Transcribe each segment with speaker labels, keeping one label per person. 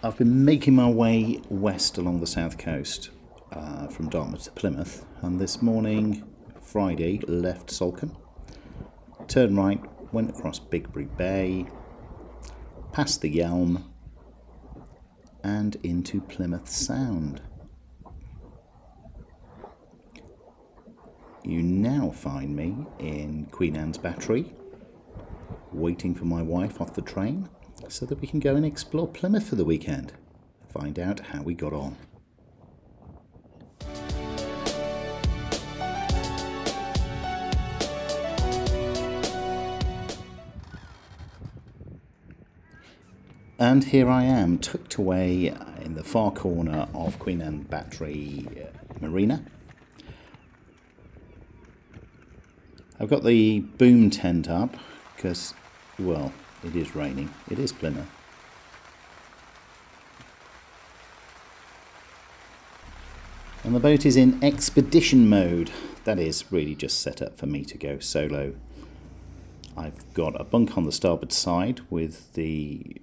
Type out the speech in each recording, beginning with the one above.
Speaker 1: I've been making my way west along the south coast from Dartmouth to Plymouth, and this morning, Friday, left Salcombe, turned right, went across Bigbury Bay, past the Yelm and into Plymouth Sound. You now find me in Queen Anne's Battery, waiting for my wife off the train so that we can go and explore Plymouth for the weekend, find out how we got on. And here I am, tucked away in the far corner of Queen Anne Battery Marina. I've got the boom tent up because, well, it is raining. It is Plymouth. And the boat is in expedition mode. That is really just set up for me to go solo. I've got a bunk on the starboard side with the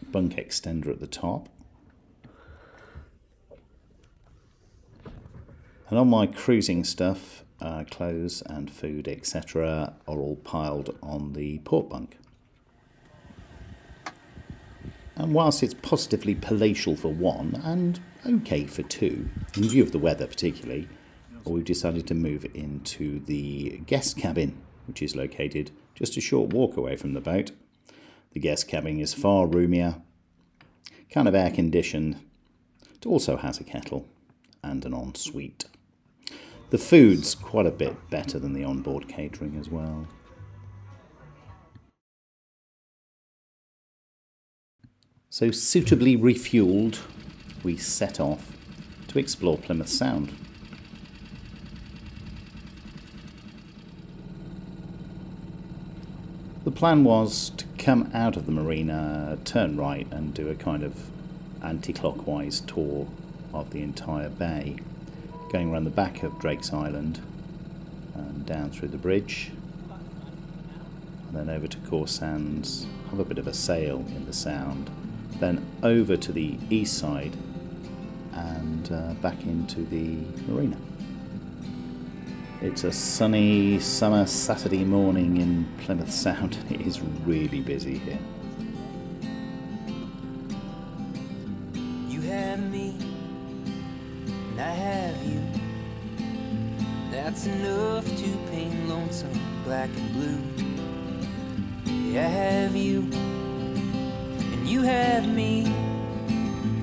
Speaker 1: bunk extender at the top. And all my cruising stuff, clothes and food, etc., are all piled on the port bunk. And whilst it's positively palatial for one and okay for two, in view of the weather particularly, we've decided to move into the guest cabin, which is located just a short walk away from the boat. The guest cabin is far roomier, kind of air conditioned. It also has a kettle and an ensuite. The food's quite a bit better than the onboard catering as well. So suitably refueled, we set off to explore Plymouth Sound. The plan was to come out of the marina, turn right and do a kind of anti-clockwise tour of the entire bay, going around the back of Drake's Island and down through the bridge, and then over to Core Sands, have a bit of a sail in the Sound, then over to the east side and back into the marina. It's a sunny summer Saturday morning in Plymouth Sound. It is really busy here.
Speaker 2: You have me, and I have you. That's enough to paint lonesome black and blue. Yeah, I have you, and you have me.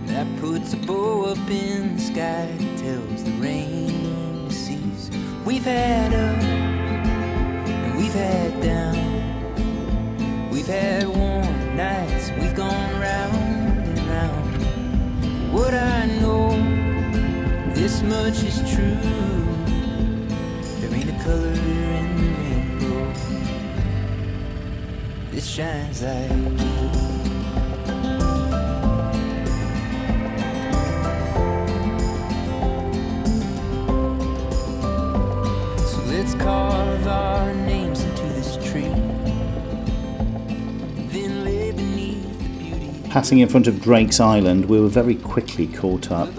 Speaker 2: That puts a bow up in the sky that tells the rain to cease. We've had up, and we've had down. We've had warm nights, we've gone round and round. What I know, this much is true. There ain't a color in the rainbow that shines like you. Let's carve our names into this tree, then lay beneath the beauty.
Speaker 1: Passing in front of Drake's Island, we were very quickly caught up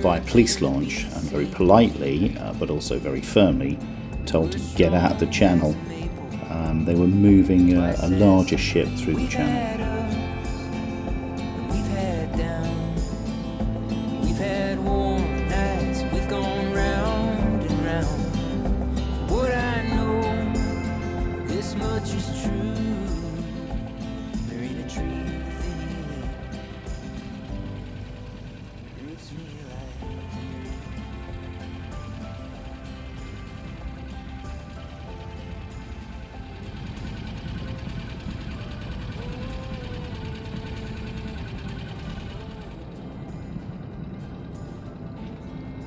Speaker 1: by a police launch and very politely, but also very firmly, told to get out of the channel. They were moving a larger ship through the channel.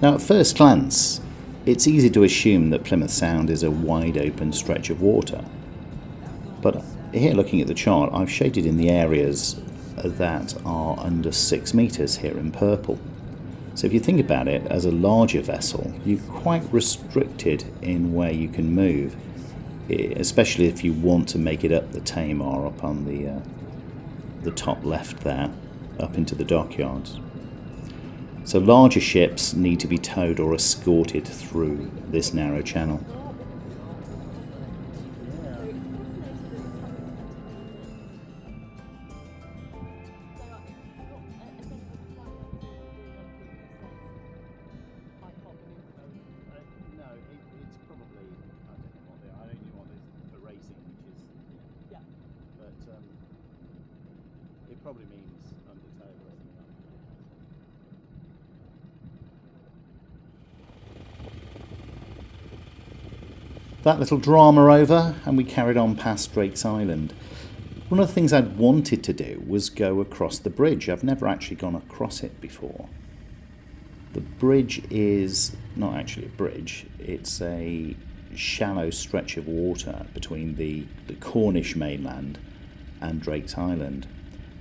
Speaker 1: Now, at first glance, it's easy to assume that Plymouth Sound is a wide open stretch of water. But here, looking at the chart, I've shaded in the areas that are under 6 metres here in purple. So if you think about it, as a larger vessel, you're quite restricted in where you can move, especially if you want to make it up the Tamar up on the top left there. up into the dockyards. So larger ships need to be towed or escorted through this narrow channel.
Speaker 3: Probably means undertow or something like that.
Speaker 1: That little drama over, and we carried on past Drake's Island. One of the things I'd wanted to do was go across the bridge. I've never actually gone across it before. The bridge is not actually a bridge, it's a shallow stretch of water between the Cornish mainland and Drake's Island.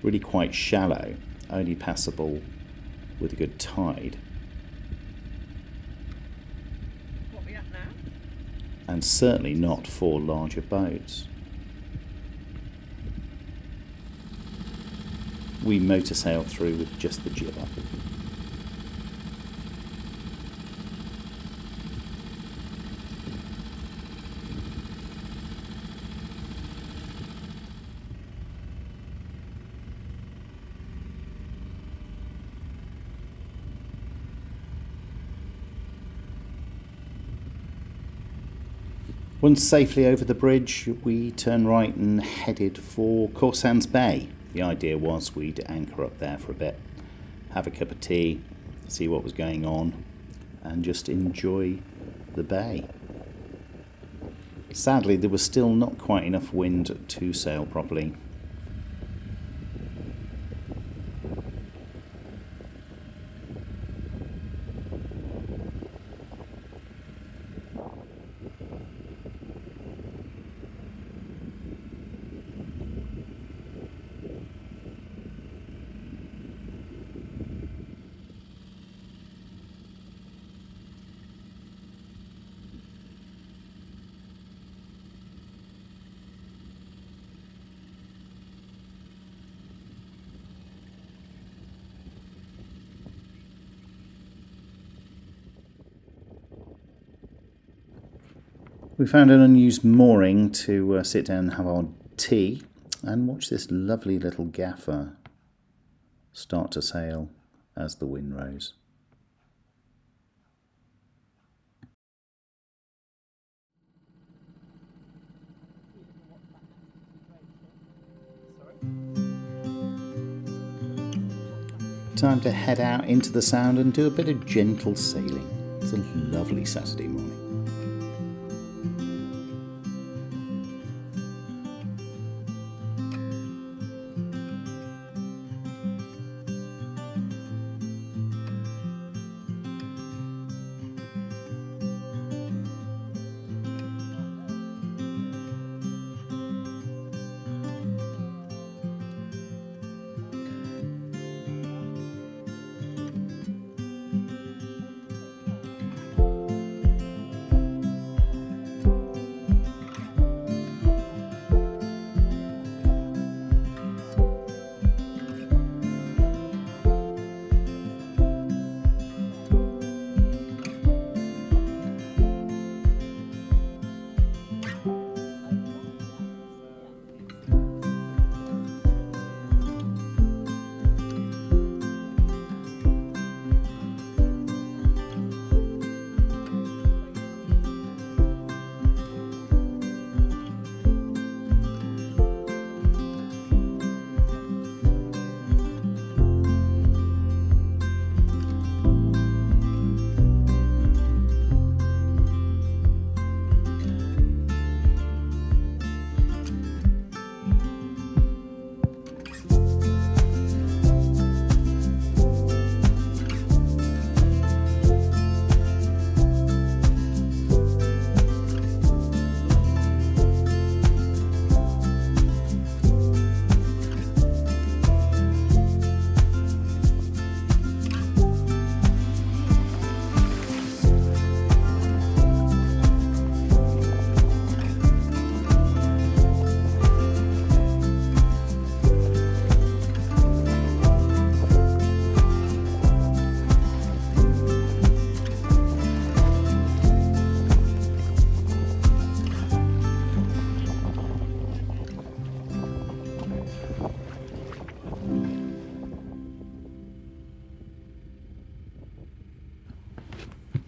Speaker 1: Really quite shallow, only passable with a good tide.
Speaker 4: What are we at now?
Speaker 1: And certainly not for larger boats. We motor sail through with just the jibber. Once safely over the bridge, we turned right and headed for Corsands Bay. The idea was we'd anchor up there for a bit, have a cup of tea, see what was going on, and just enjoy the bay. Sadly, there was still not quite enough wind to sail properly. We found an unused mooring to sit down and have our tea and watch this lovely little gaffer start to sail as the wind rose. Time to head out into the Sound and do a bit of gentle sailing. It's a lovely Saturday morning.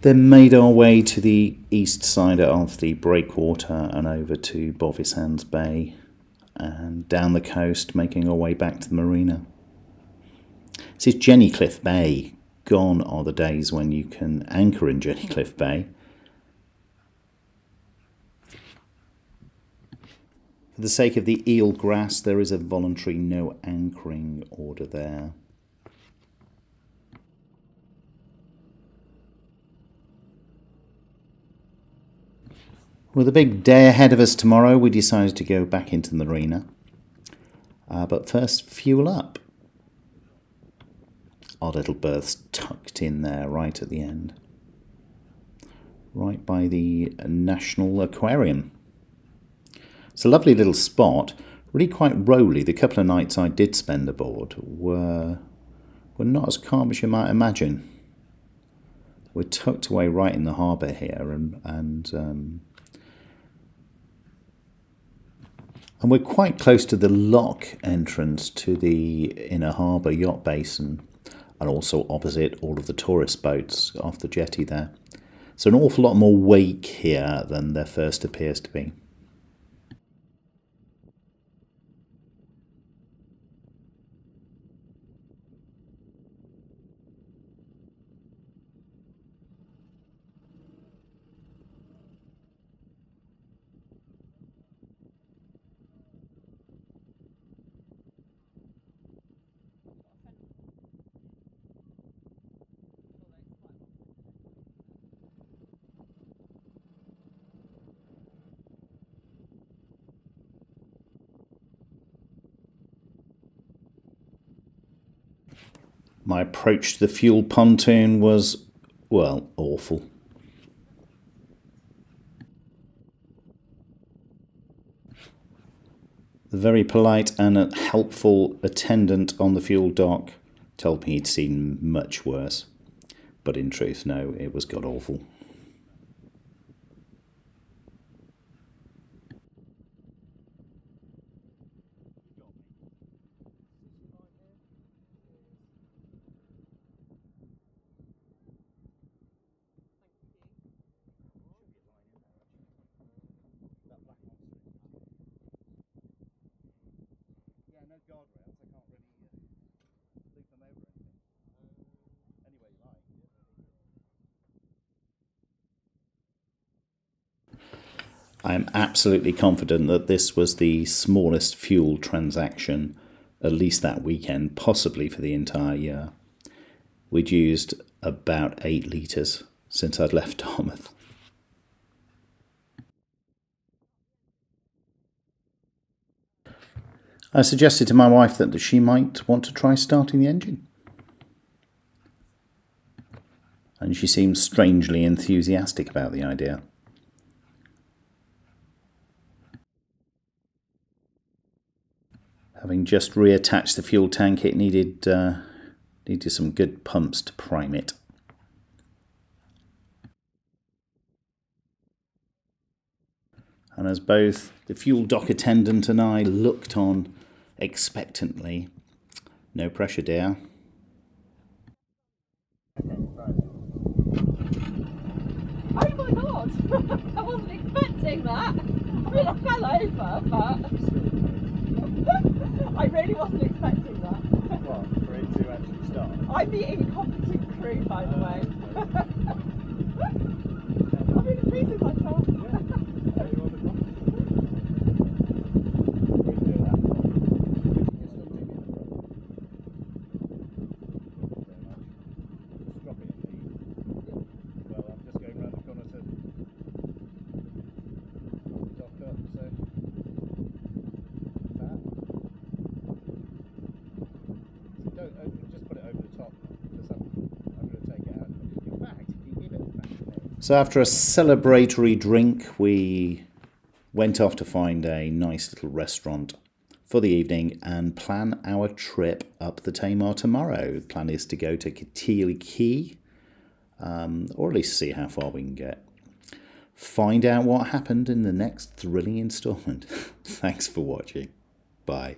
Speaker 1: Then made our way to the east side of the breakwater and over to Bovis Bay and down the coast, making our way back to the marina. This is Jennycliff Bay. Gone are the days when you can anchor in Jennycliff Bay. For the sake of the eel grass, there is a voluntary no anchoring order there. With a big day ahead of us tomorrow, we decided to go back into the marina. But first, fuel up. Our little berth's tucked in there right at the end. Right by the National Aquarium. It's a lovely little spot, really quite rolly. The couple of nights I did spend aboard were not as calm as you might imagine. We're tucked away right in the harbour here and we're quite close to the lock entrance to the inner harbour yacht basin, and also opposite all of the tourist boats off the jetty there. So an awful lot more wake here than there first appears to be. My approach to the fuel pontoon was, well, awful. The very polite and helpful attendant on the fuel dock told me he'd seen much worse. But in truth, no, it was god awful.
Speaker 3: Yeah, no guardrails. I can't really loop them over anything. Any way you like.
Speaker 1: I am absolutely confident that this was the smallest fuel transaction, at least that weekend, possibly for the entire year. We'd used about 8 litres since I'd left Dartmouth. I suggested to my wife that she might want to try starting the engine. And she seemed strangely enthusiastic about the idea. Having just reattached the fuel tank, it needed some good pumps to prime it. And as both the fuel dock attendant and I looked on expectantly, no pressure, dear.
Speaker 4: Oh my god! I wasn't expecting that. I mean, I fell over, but I really wasn't expecting that.
Speaker 3: What? For it to actually start?
Speaker 4: I'm the incompetent crew, by the way. I'm really pleased with myself.
Speaker 1: So after a celebratory drink, we went off to find a nice little restaurant for the evening and plan our trip up the Tamar tomorrow. The plan is to go to Keely Key, or at least see how far we can get. Find out what happened in the next thrilling instalment. Thanks for watching. Bye.